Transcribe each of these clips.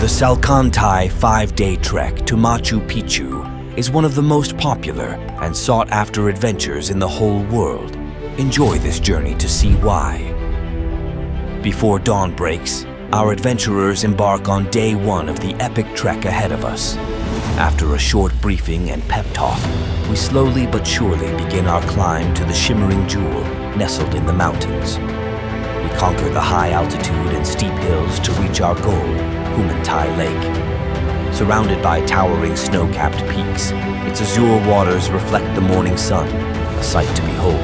The Salkantay 5-day trek to Machu Picchu is one of the most popular and sought-after adventures in the whole world. Enjoy this journey to see why. Before dawn breaks, our adventurers embark on day one of the epic trek ahead of us. After a short briefing and pep talk, we slowly but surely begin our climb to the shimmering jewel nestled in the mountains. We conquer the high altitude and steep hills to reach our goal, Humantay Lake. Surrounded by towering snow-capped peaks, its azure waters reflect the morning sun, a sight to behold.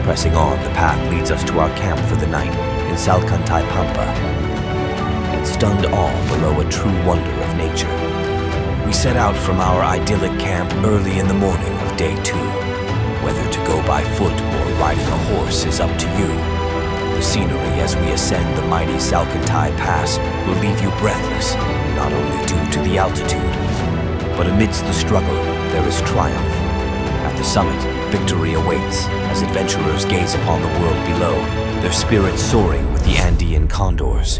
Pressing on, the path leads us to our camp for the night in Salkantay Pampa. In stunned awe below a true wonder of nature, we set out from our idyllic camp early in the morning of day 2. Whether to go by foot or riding a horse is up to you. The scenery as we ascend the mighty Salkantay Pass will leave you breathless, not only due to the altitude, but amidst the struggle, there is triumph. At the summit, victory awaits as adventurers gaze upon the world below, their spirits soaring with the Andean condors.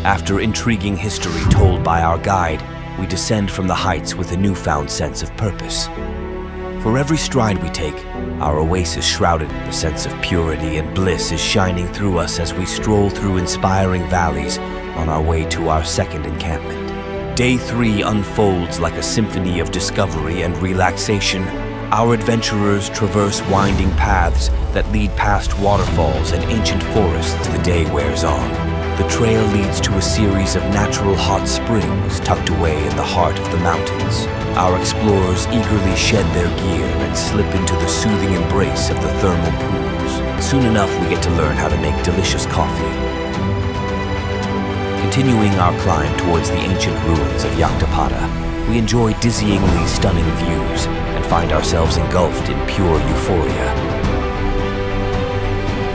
After intriguing history told by our guide, we descend from the heights with a newfound sense of purpose. For every stride we take, our oasis shrouded in a sense of purity and bliss is shining through us as we stroll through inspiring valleys on our way to our second encampment. Day 3 unfolds like a symphony of discovery and relaxation. Our adventurers traverse winding paths that lead past waterfalls and ancient forests as the day wears on. The trail leads to a series of natural hot springs tucked away in the heart of the mountains. Our explorers eagerly shed their gear and slip into the soothing embrace of the thermal pools. Soon enough, we get to learn how to make delicious coffee. Continuing our climb towards the ancient ruins of Llactapata, we enjoy dizzyingly stunning views and find ourselves engulfed in pure euphoria.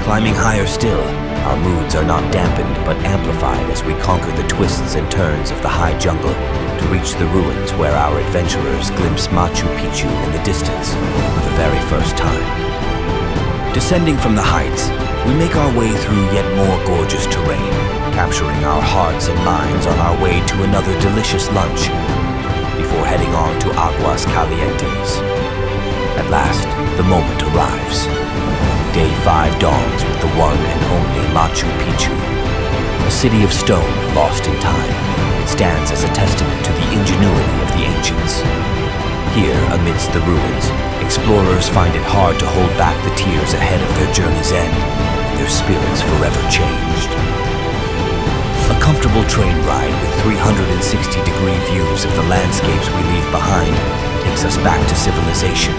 Climbing higher still, our moods are not dampened but amplified as we conquer the twists and turns of the high jungle to reach the ruins where our adventurers glimpse Machu Picchu in the distance for the very first time. Descending from the heights, we make our way through yet more gorgeous terrain, capturing our hearts and minds on our way to another delicious lunch before heading on to Aguas Calientes. At last, the moment arrives. Day 5 dawns with the one and only Machu Picchu. A city of stone lost in time, it stands as a testament to the ingenuity of the ancients. Here, amidst the ruins, explorers find it hard to hold back the tears ahead of their journey's end, and their spirits forever changed. A comfortable train ride with 360-degree views of the landscapes we leave behind takes us back to civilization,